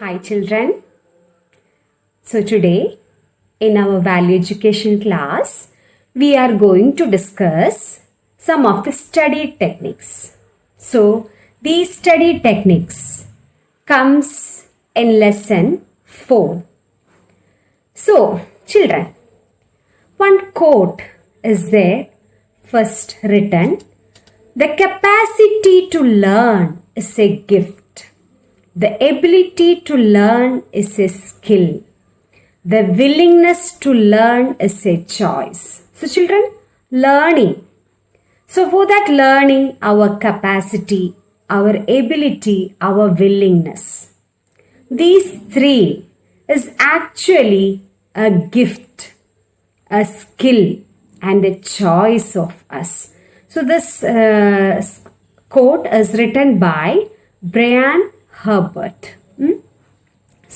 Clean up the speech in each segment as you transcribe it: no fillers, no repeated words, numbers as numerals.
Hi children. So today in our value education class we are going to discuss some of the study techniques. So these study techniques comes in lesson 4. So children, one quote is there first written: the capacity to learn is a gift. The ability to learn is a skill. The willingness to learn is a choice. So children, learning. So for that learning, our capacity, our ability, our willingness. These three is actually a gift, a skill, and a choice of us. So this quote is written by Brian Herbert.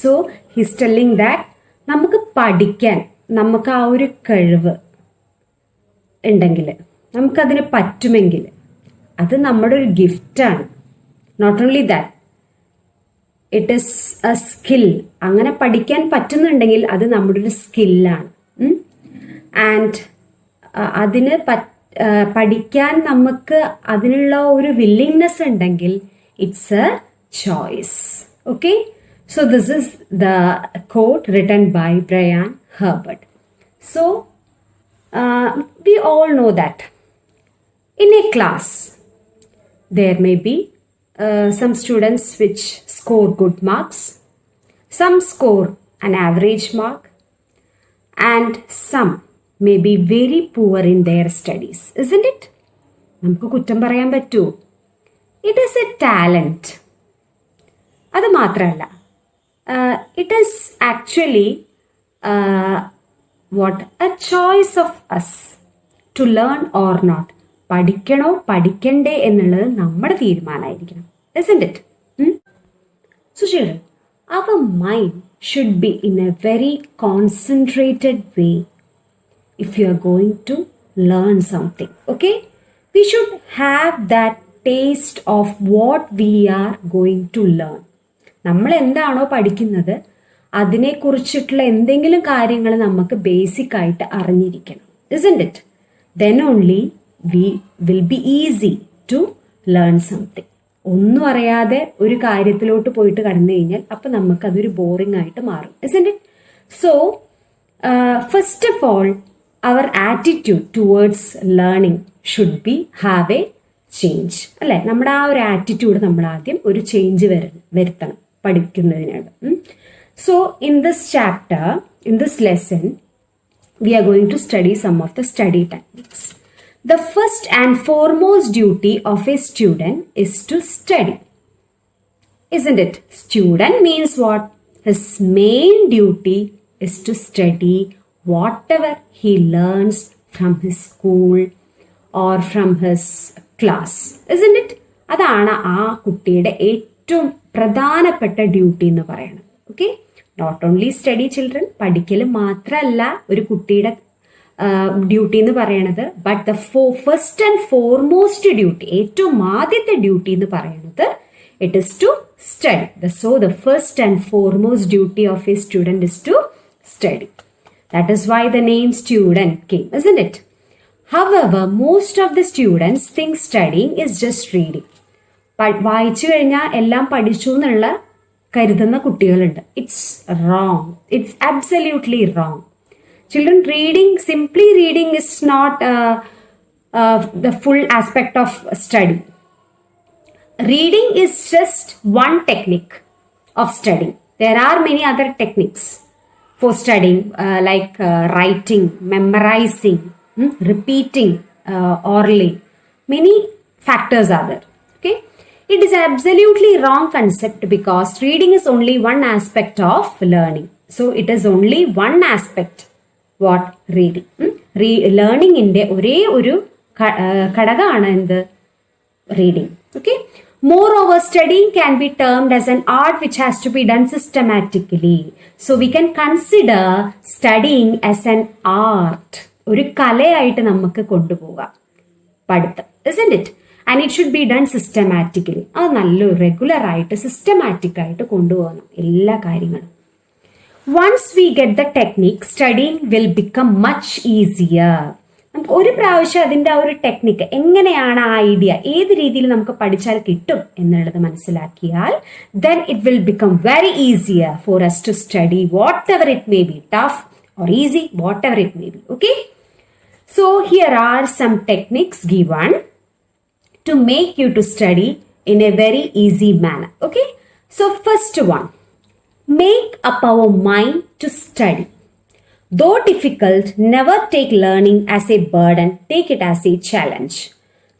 So he's telling that നമുക്ക് പഠിക്കാൻ നമുക്ക് ആ ഒരു കഴിവ് ഉണ്ടെങ്കിൽ നമുക്കതിന് പറ്റുമെങ്കിൽ അത് നമ്മുടെ ഒരു ഗിഫ്റ്റാണ്. Not only that, it is a skill. അങ്ങനെ പഠിക്കാൻ പറ്റുന്നുണ്ടെങ്കിൽ അത് നമ്മുടെ ഒരു സ്കില്ലാണ്. ആൻഡ് അതിന് പഠിക്കാൻ നമുക്ക് അതിനുള്ള ഒരു വില്ലിങ്നെസ് ഉണ്ടെങ്കിൽ it's A choice. Okay, so this is the quote written by Brian Herbert. So we all know that in a class there may be some students which score good marks, some score an average mark, and some may be very poor in their studies, isn't it? നമുക്ക് കുറ്റം പറയാൻ പറ്റൂ. It is a talent. അത് മാത്രമല്ല, it is actually a choice of us to learn or not. പഠിക്കണോ പഠിക്കണ്ടേ എന്നുള്ളത് നമ്മുടെ തീരുമാനമായിരിക്കണം. Isn't it? So children, our mind should be in a very concentrated way if you are going to learn something. Okay? We should have that taste of what we are going to learn. നമ്മൾ എന്താണോ പഠിക്കുന്നത് അതിനെക്കുറിച്ചിട്ടുള്ള എന്തെങ്കിലും കാര്യങ്ങൾ നമുക്ക് basic ആയിട്ട് അറിഞ്ഞിരിക്കണം. Isn't it? Then only we will be easy to learn something. ഒന്നും അറിയാതെ ഒരു കാര്യത്തിലോട്ട് പോയിട്ട് കടന്നു കഴിഞ്ഞാൽ അപ്പം നമുക്കതൊരു ബോറിംഗ് ആയിട്ട് മാറും. Isn't it? So first of all our attitude towards learning should be have a change. അല്ലേ? നമ്മുടെ ആ ഒരു ആറ്റിറ്റ്യൂഡ് നമ്മൾ ആദ്യം ഒരു ചേഞ്ച് വരുത്തണം പഠിക്കുന്നതിനാണ്. So in this chapter, in this lesson, we are going to study some of the study techniques. The first and foremost duty of a student is to study. Isn't it? Student means what? His main duty is to study whatever he learns from his school or from his class. Isn't it? അതാണ് ആ കുട്ടിയുടെ ഏറ്റവും പ്രധാനപ്പെട്ട duty എന്ന് പറയുന്നത്. Okay? Not only study children, പഠിക്കൽ മാത്രമല്ല ഒരു കുട്ടിയുടെ ഡ്യൂട്ടി എന്ന് പറയണത്. But the first and foremost duty, ഏറ്റവും ആദ്യത്തെ ഡ്യൂട്ടി എന്ന് പറയുന്നത് it is to study. So the first and foremost duty of a student is to study. That is why the name student came, isn't it? However, most of the students think studying is just reading. വായിച്ചു കഴിഞ്ഞാൽ എല്ലാം പഠിച്ചു എന്നുള്ള കരുതുന്ന കുട്ടികളുണ്ട്. It's wrong. It's absolutely wrong. Children, simply reading is not the full aspect of study. Reading is just one technique of studying. There are many other techniques for studying, like writing, memorizing, repeating orally. Many factors are there. Okay? It is an absolutely wrong concept because reading is only one aspect of learning. So it is only one aspect. What? Reading. ലേണിങ്ങിന്റെ ഒരേ ഒരു ഘടകമാണ് എന്ത്? Reading. Okay? Moreover, studying can be termed as an art which has to be done systematically. So we can consider studying as an art. ഒരു കലയായിട്ട് നമുക്ക് കൊണ്ടുപോകാം പഠിത്തം. Isn't it? And it should be done systematically. അത് നല്ലൊരു റെഗുലറായിട്ട് systematic ആയിട്ട് കൊണ്ടുപോകണം എല്ലാ കാര്യങ്ങളും. Once we get the technique studying will become much easier. നമുക്ക് ഒരു പ്രാവശ്യം അതിൻ്റെ ആ ഒരു ടെക്നിക്ക് എങ്ങനെയാണ് ആ ഐഡിയ ഏത് രീതിയിൽ നമുക്ക് പഠിച്ചാൽ കിട്ടും എന്നുള്ളത് മനസ്സിലാക്കിയാൽ then it will become very easier for us to study whatever it may be, tough or easy, whatever it may be. Okay, so here are some techniques given to make you to study in a very easy manner. Okay, so first one, make up our mind to study. Though difficult, never take learning as a burden, take it as a challenge.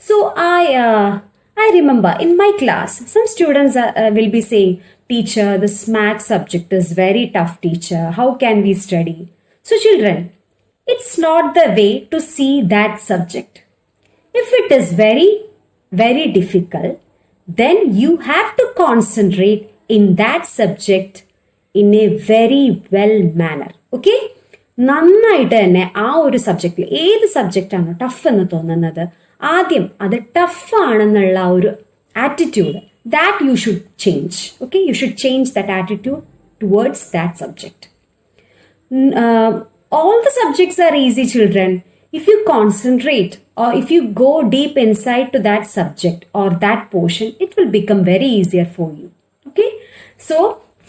So I remember in my class, some students will be saying, teacher, this math subject is very tough, teacher. How can we study? So children, it's not the way to see that subject. If it is very, very difficult, then you have to concentrate in that subject in a very well manner. Okay? നന്നായിട്ട് തന്നെ ആ ഒരു സബ്ജക്റ്റിൽ ഏത് സബ്ജക്റ്റാണോ tough എന്ന് തോന്നുന്നത് ആദ്യം അത് ടഫാണെന്നുള്ള ഒരു attitude that you should change. Okay, you should change that attitude towards that subject. All the subjects are easy, children. If you concentrate or if you go deep inside to that subject or that portion, it will become very easier for you. Okay, so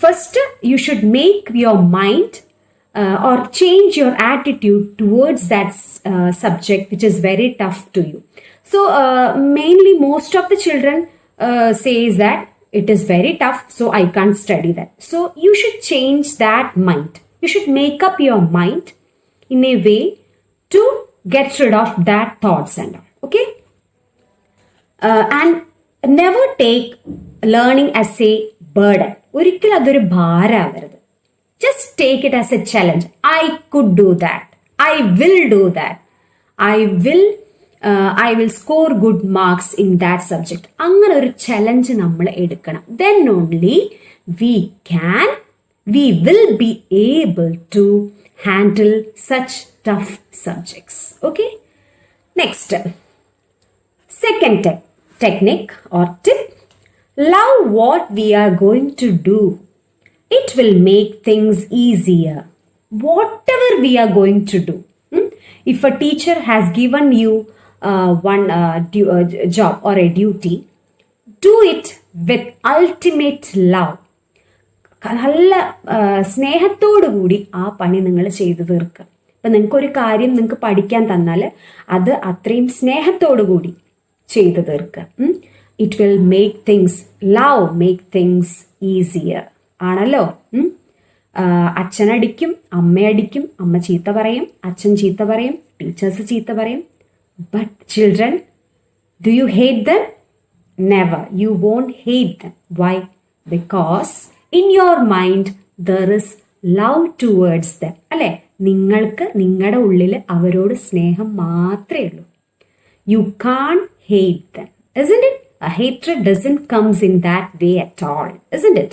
first you should make your mind or change your attitude towards that subject which is very tough to you. So mainly most of the children says that it is very tough, so I can't study that. So you should change that mind. You should make up your mind in a way to get rid of that thoughts and all. Okay, and never take learning as a burden. ഒരിക്കലും അതൊരു ഭാരമാവരുത്. Just take it as a challenge. I could do that. I will do that. I will score good marks in that subject. അങ്ങനെ ഒരു challenge നമ്മൾ എടുക്കണം. Then only we will be able to handle such tough subjects. Okay? Next, second technique or tip. Love what we are going to do. It will make things easier. Whatever we are going to do. If a teacher has given you one job or a duty, do it with ultimate love. നല്ല സ്നേഹത്തോടു കൂടി ആ പണി നിങ്ങൾ ചെയ്തു തീർക്കുക. ഇപ്പം നിങ്ങൾക്കൊരു കാര്യം നിങ്ങൾക്ക് പഠിക്കാൻ തന്നാൽ അത് അത്രയും സ്നേഹത്തോടു കൂടി ചെയ്തു തീർക്കുക. It will make things make things easier ആണല്ലോ. അച്ഛനടിക്കും, അമ്മയടിക്കും, അമ്മ ചീത്ത പറയും, അച്ഛൻ ചീത്ത പറയും, ടീച്ചേഴ്സ് ചീത്ത പറയും. But children, do you hate them? Never. You won't hate them. Why? Because in your mind there is love towards them. അല്ലെ, നിങ്ങൾക്ക് നിങ്ങളുടെ ഉള്ളിൽ അവരോട് സ്നേഹം മാത്രമേ ഉള്ളൂ. You can't hate them, isn't it? A hatred doesn't comes in that way at all, isn't it?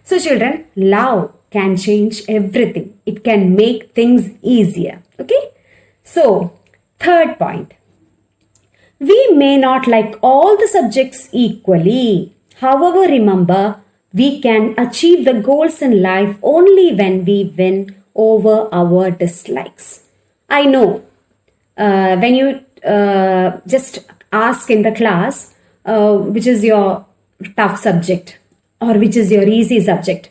So children, love can change everything. It can make things easier. Okay? So, third point. We may not like all the subjects equally. However, remember, we can achieve the goals in life only when we win over our dislikes. I know when you just ask in the class, which is your tough subject or which is your easy subject,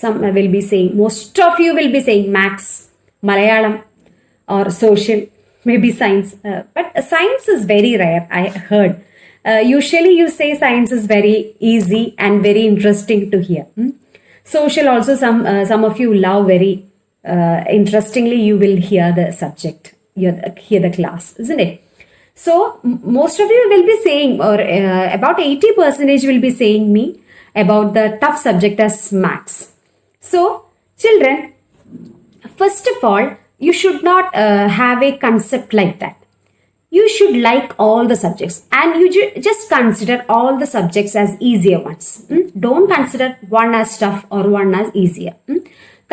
some will be saying, most of you will be saying maths, Malayalam or social, maybe science, but science is very rare. I heard usually you say science is very easy and very interesting to hear. Social also some of you love very interestingly. You will hear the subject, hear the class, isn't it? So most of you will be saying, or about 80% will be saying me about the tough subject as maths. So children, first of all, you should not have a concept like that. You should like all the subjects and you just consider all the subjects as easier ones. Don't consider one as tough or one as easier.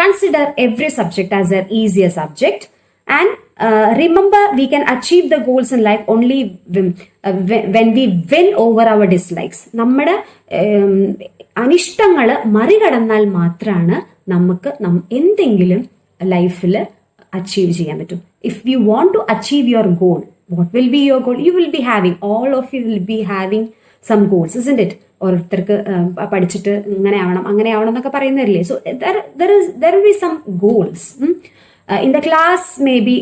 Consider every subject as an easier subject and Remember, we can achieve the goals in life only when we win over our dislikes. നമ്മുടെ അനിഷ്ടങ്ങൾ മറികടന്നാൽ മാത്രമാണ് നമുക്ക് എന്തെങ്കിലും ലൈഫിൽ achieve ചെയ്യാൻ പറ്റും. If you want to achieve your goal, what will be your goal? You will be having, all of you will be having some goals, isn't it? ഓരോരുത്തർക്ക് പഠിച്ചിട്ട് ഇങ്ങനെ ആവണം അങ്ങനെ ആവണം എന്നൊക്കെ പറയുന്നതല്ലേ. So there will be some goals. In the class, maybe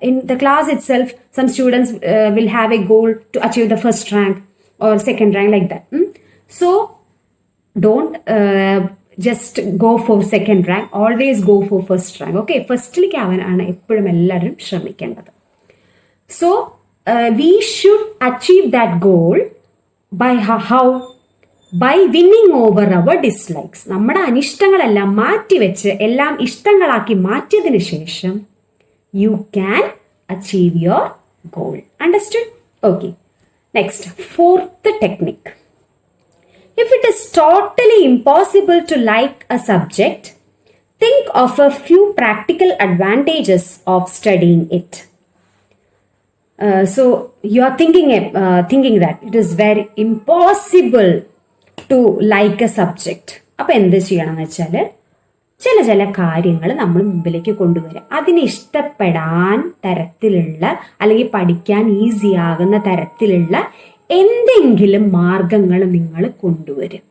in the class itself, some students will have a goal to achieve the first rank or second rank, like that. So don't just go for second rank, always go for first rank. Okay, ഫസ്റ്റിലേക്ക് ആവാനാണ് എപ്പോഴും എല്ലാവരും ശ്രമിക്കേണ്ടത്. So we should achieve that goal by how? By winning over our dislikes. നമ്മുടെ അനിഷ്ടങ്ങളെല്ലാം മാറ്റിവെച്ച് എല്ലാം ഇഷ്ടങ്ങളാക്കി മാറ്റിയതിനു ശേഷം you can achieve your goal. Understood? Okay. Next, fourth technique. If it is totally impossible to like a subject, think of a few practical advantages of studying it. So you are thinking that it is very impossible to like a subject. അപ്പോൾ എന്ത് ചെയ്യണം എന്ന് വെച്ചാൽ ചില കാര്യങ്ങൾ നമ്മൾ മുമ്പിലേക്ക് കൊണ്ടുവരിക. അതിനെ ഇഷ്ടപ്പെടാൻ തരത്തിലുള്ള അല്ലെങ്കിൽ പഠിക്കാൻ ഈസി ആകുന്ന തരത്തിലുള്ള എന്തെങ്കിലും മാർഗങ്ങൾ നിങ്ങൾ കൊണ്ടുവരും.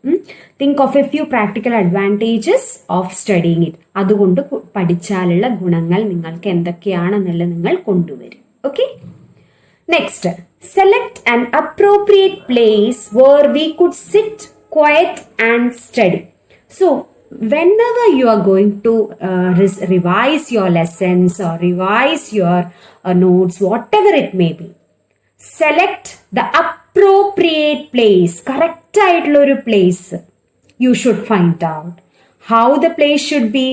Think of A few practical advantages of studying it. അതുകൊണ്ട് പഠിച്ചാലുള്ള ഗുണങ്ങൾ നിങ്ങൾക്ക് എന്തൊക്കെയാണെന്നുള്ളത് നിങ്ങൾ കൊണ്ടുവരും. Okay. Next, select an appropriate place where we could sit quiet and study. So, whenever you are going to revise your lessons or revise your notes, whatever it may be, select the appropriate place. Correct ആയിട്ടുള്ള ഒരു place you should find out. How the place should be?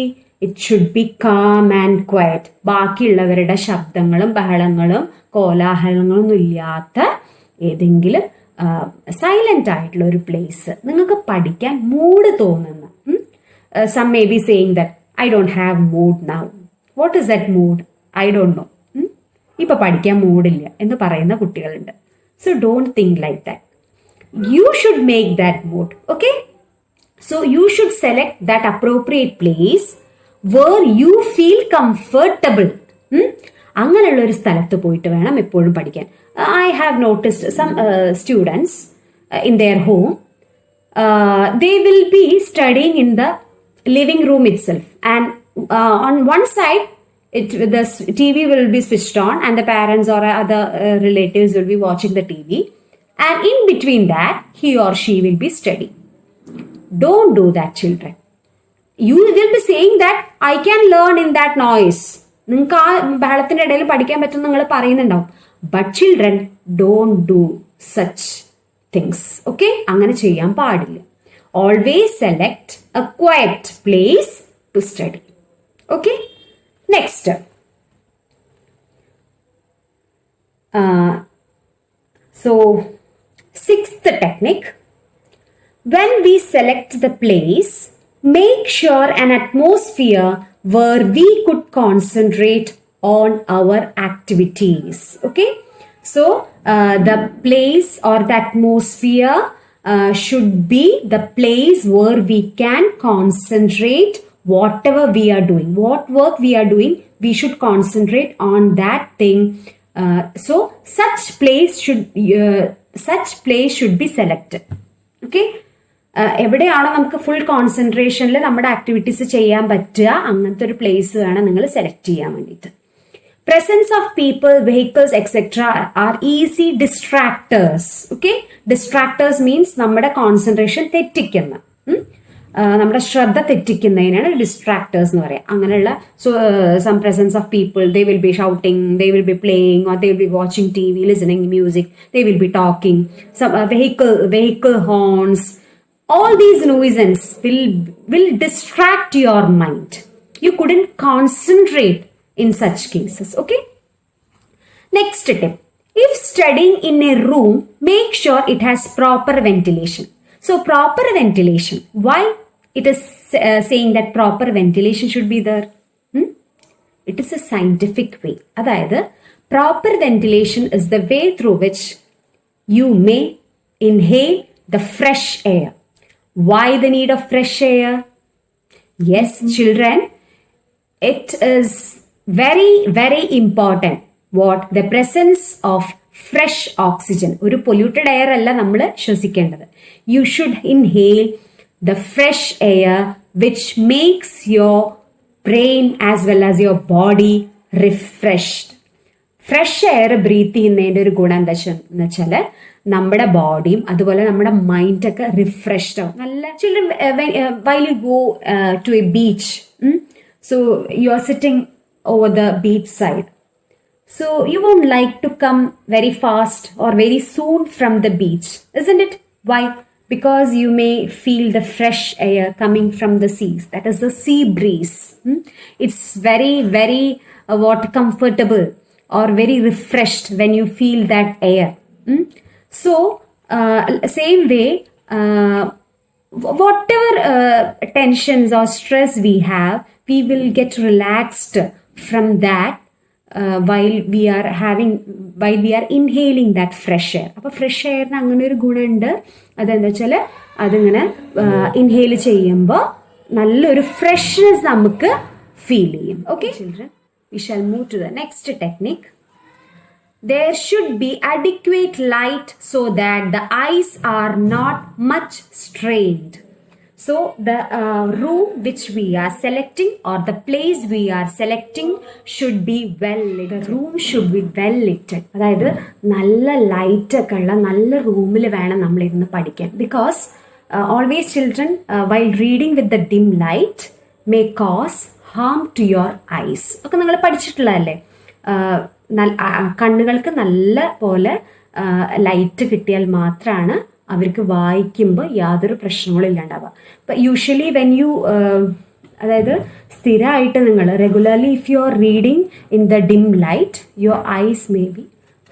It should be calm and quiet. ബാക്കിയുള്ളവരുടെ ശബ്ദങ്ങളും ബഹളങ്ങളും കോലാഹലങ്ങളൊന്നും ഇല്ലാത്ത ഏതെങ്കിലും silent ആയിട്ടുള്ള ഒരു place, നിങ്ങൾക്ക് പഠിക്കാൻ മൂഡ് തോന്നുന്ന. Some may be saying that I don't have mood now. What is that mood? I don't know. ഇപ്പൊ പഠിക്കാൻ മൂഡില്ല എന്ന് പറയുന്ന കുട്ടികളുണ്ട്. So don't think like that. You should make that mood. Okay. So you should select that appropriate place where you feel comfortable. അങ്ങനെയുള്ള ഒരു സ്ഥലത്ത് പോയിട്ട് വേണം എപ്പോഴും പഠിക്കാൻ. I have noticed some students in their home, they will be studying in the living room itself, and on one side the TV will be switched on and the parents or other relatives will be watching the TV, and in between that he or she will be studying. Don't do that, children. You will be saying that I can learn in that noise. നിങ്ങൾക്ക് ആ ബഹളത്തിന്റെ ഇടയിൽ പഠിക്കാൻ പറ്റും നിങ്ങൾ പറയുന്നുണ്ടാവും. But children don't do such things. Okay. അങ്ങനെ ചെയ്യാൻ പാടില്ല. Always select a quiet place to study. Okay. Next, so sixth technique. When we select the place, make sure an atmosphere where we could concentrate on our activities. Okay. So the place or the atmosphere should be the place where we can concentrate whatever we are doing. What work we are doing, we should concentrate on that thing. So such place should be selected. Okay. എവിടെയാണോ നമുക്ക് full കോൺസെൻട്രേഷനിൽ നമ്മുടെ activities ചെയ്യാൻ പറ്റുക, അങ്ങനത്തെ ഒരു place വേണം നിങ്ങൾ select ചെയ്യാൻ വേണ്ടിയിട്ട്. Presence of people, vehicles etcetera are easy distractors. Okay. Distractors means നമ്മുടെ കോൺസെൻട്രേഷൻ തെറ്റിക്കുന്ന, നമ്മുടെ ശ്രദ്ധ തെറ്റിക്കുന്നതിനാണ് ഡിസ്ട്രാക്ടേഴ്സ് എന്ന് പറയാം. അങ്ങനെയുള്ള some presence of people, they will be shouting, they will be playing, or they will be watching TV, listening music, they will be talking, vehicle horns. All these nuisances will distract your mind. You couldn't concentrate in such cases. Okay. Next tip. If studying in a room, make sure it has proper ventilation. So proper ventilation. Why it is saying that proper ventilation should be there? It is a scientific way. അതായത് proper ventilation is the way through which you may inhale the fresh air. Why the need of fresh air? Yes, children, it is very, very important. What? The presence of fresh oxygen. ഒരു polluted air അല്ല നമ്മൾ ശ്വസിക്കേണ്ടത്. You should inhale the fresh air which makes your brain as well as your body refreshed. Fresh air breathe ചെയ്യുന്നതിൻ്റെ ഒരു ഗുണം എന്താ വെച്ചാൽ നമ്മുടെ ബോഡിയും അതുപോലെ നമ്മുടെ മൈൻഡൊക്കെ റിഫ്രഷ്ഡ് ആവും. നല്ല children while you go to a beach, so you are sitting over the beach side, so you won't like to come very fast or very soon from the beach, isn't it? Why? Because you may feel the fresh air coming from the seas, that is the sea breeze. It's very, very comfortable or very refreshed when you feel that air. So same way, whatever tensions or stress we have, we will get relaxed from that while we are inhaling that fresh air. അപ്പോൾ fresh എയറിന് അങ്ങനെ ഒരു ഗുണമുണ്ട്. അതെന്താ വെച്ചാൽ അതിങ്ങനെ inhale ചെയ്യുമ്പോൾ നല്ലൊരു freshness നമുക്ക് ഫീൽ ചെയ്യും. Okay children, we shall move to the next technique. There should be adequate light so that the eyes are not much strained. So the room which we are selecting or the place we are selecting should be well lit. The room should be well lit. അതായത് നല്ല light ഒക്കെ ഉള്ള നല്ല റൂമിൽ വേണം നമ്മൾ ഇരുന്ന് പഠിക്കാൻ. Because always children while reading with the dim light may cause harm to your eyes. ഒക്കെ നിങ്ങൾ പഠിച്ചിട്ടുള്ളതല്ലേ. കണ്ണുകൾക്ക് നല്ല പോലെ ലൈറ്റ് കിട്ടിയാൽ മാത്രമാണ് അവർക്ക് വായിക്കുമ്പോൾ യാതൊരു പ്രശ്നങ്ങളും ഇല്ലാണ്ടാവുക. ഇപ്പം യൂഷ്വലി വെൻ യു അതായത് സ്ഥിരമായിട്ട് നിങ്ങൾ regularly if you are reading in the dim light your eyes may be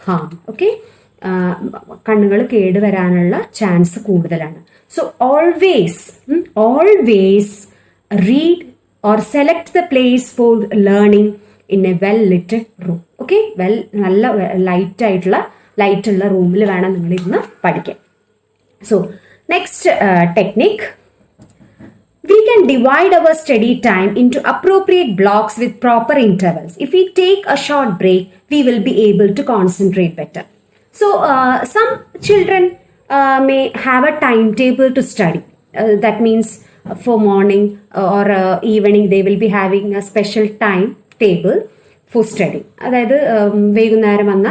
harm. Okay, കണ്ണുകൾ കേടുവരാനുള്ള ചാൻസ് കൂടുതലാണ്. So always read or select the place for learning in a well lit room. Okay, നല്ല ലൈറ്റുള്ള റൂമിൽ വേണം നിങ്ങൾ ഇരുന്ന് പഠിക്കാൻ. So next technique, we can divide our study time into appropriate blocks with proper intervals. If we take a short break, we will be able to concentrate better. So some children may have a timetable to study. That means for morning or evening they will be having a special time table for study. അതായത് വൈകുന്നേരം വന്ന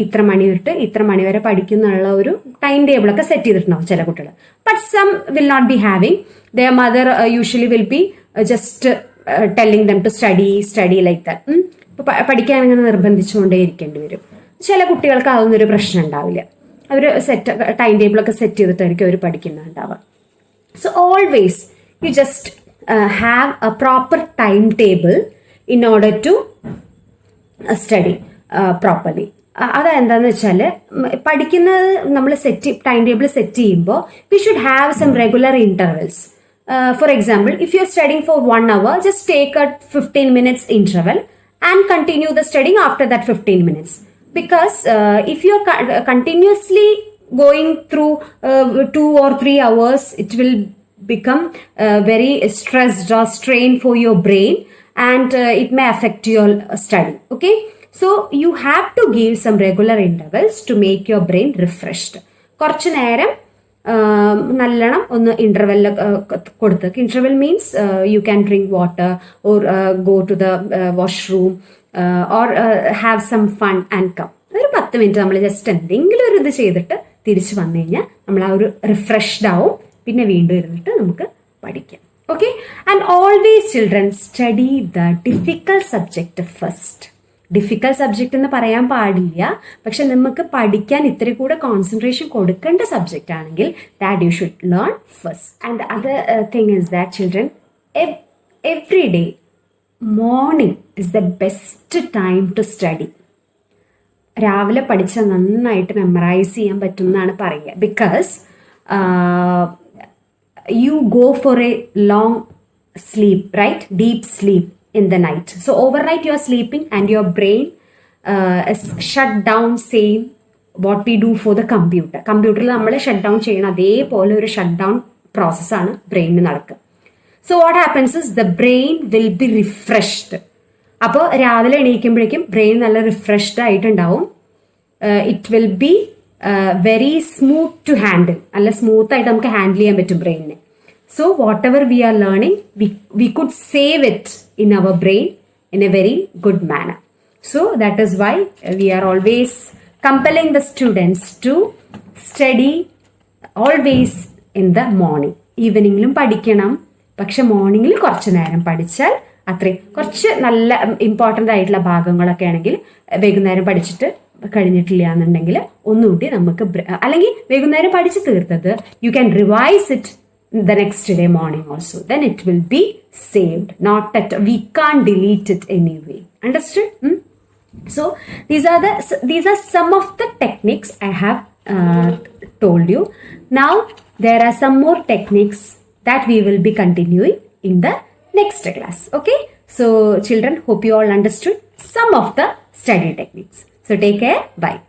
ഇത്ര മണി തൊട്ട് ഇത്ര മണി വരെ പഠിക്കുന്നുള്ള ഒരു time ടേബിളൊക്കെ set ചെയ്തിട്ടുണ്ടാവും ചില കുട്ടികൾ. But some will not be having. Their mother usually will be just telling them to study like that. ഇപ്പോൾ പഠിക്കാൻ അങ്ങനെ നിർബന്ധിച്ചുകൊണ്ടേ ഇരിക്കേണ്ടി വരും. ചില കുട്ടികൾക്ക് അതൊന്നും ഒരു പ്രശ്നം ഉണ്ടാവില്ല. അവർ ടൈം ടേബിളൊക്കെ സെറ്റ് ചെയ്തിട്ടായിരിക്കും അവർ പഠിക്കുന്നുണ്ടാവുക. So always you just have a proper timetable in order to study properly. അതെന്താന്ന് വെച്ചാൽ പഠിക്കുന്നത് നമ്മൾ ടൈം ടേബിൾ സെറ്റ് ചെയ്യുമ്പോൾ we should have some regular intervals. For example, if you're studying for 1 hour, just take a 15 minutes interval and continue the studying after that 15 minutes. Because if you're continuously going through 2 or 3 hours, it will become very stressed or strained for your brain, and it may affect your study. Okay, so you have to give some regular intervals to make your brain refreshed. കുറച്ചു നേരം നല്ലോണം ഒന്ന് interval കൊടുത്ത്, interval means you can drink water or go to the washroom or have some fun and come. ഒരു 10 minute നമ്മൾ just എന്തെങ്കിലും ഒരു ഇത് ചെയ്തിട്ട് തിരിച്ചു വന്നു കഴിഞ്ഞാൽ നമ്മൾ ആ ഒരു റിഫ്രഷ്ഡ് ആവും. പിന്നെ വീണ്ടും ഇരുന്നിട്ട് നമുക്ക് പഠിക്കാം. Okay, and always children study the difficult subject first. Difficult subject എന്ന് പറയാൻ പാടില്ല, പക്ഷെ നമുക്ക് പഠിക്കാൻ ഇത്തിരി കൂടെ കോൺസെൻട്രേഷൻ കൊടുക്കേണ്ട സബ്ജക്റ്റ് ആണെങ്കിൽ that you should learn first. And other thing is that children every day morning is the best time to study. രാവിലെ പഠിച്ചാൽ നന്നായിട്ട് മെമ്മറൈസ് ചെയ്യാൻ പറ്റും എന്നാണ് പറയുക. Because you go for a long sleep, right? Deep sleep. in the night. So overnight you are sleeping and your brain is shut down, same what we do for the computer. കമ്പ്യൂട്ടറിൽ നമ്മൾ shut down ചെയ്യണം അതേപോലെ ഒരു shut down പ്രോസസ്സാണ് ബ്രെയിനിന് നടക്കുക. So what happens is the brain will be refreshed. അപ്പോൾ രാവിലെ എണീക്കുമ്പോഴേക്കും ബ്രെയിൻ നല്ല റിഫ്രഷ്ഡ് ആയിട്ടുണ്ടാവും. It will be very smooth to handle. നല്ല സ്മൂത്ത് ആയിട്ട് നമുക്ക് ഹാൻഡിൽ ചെയ്യാൻ പറ്റും ബ്രെയിനിനെ. So whatever we are learning, we could save it in our brain in a very good manner. So that is why we are always compelling the students to study always in the morning. ഈവനിങ്ങിലും പഠിക്കണം, പക്ഷെ മോർണിംഗിൽ കുറച്ച് നേരം പഠിച്ചാൽ അത്രയും. കുറച്ച് നല്ല important ആയിട്ടുള്ള ഭാഗങ്ങളൊക്കെ ആണെങ്കിൽ വൈകുന്നേരം പഠിച്ചിട്ട് കഴിഞ്ഞിട്ടില്ല എന്നുണ്ടെങ്കിൽ ഒന്നുകൂടി നമുക്ക്, അല്ലെങ്കിൽ വൈകുന്നേരം പഠിച്ച് തീർത്തത് you can revise it the next day morning also, then it will be saved. Not that we can't delete it anyway. Understood? So these are some of the techniques I have told you. Now there are some more techniques that we will be continuing in the next class. Okay, so children, hope you all understood some of the study techniques. So take care, bye.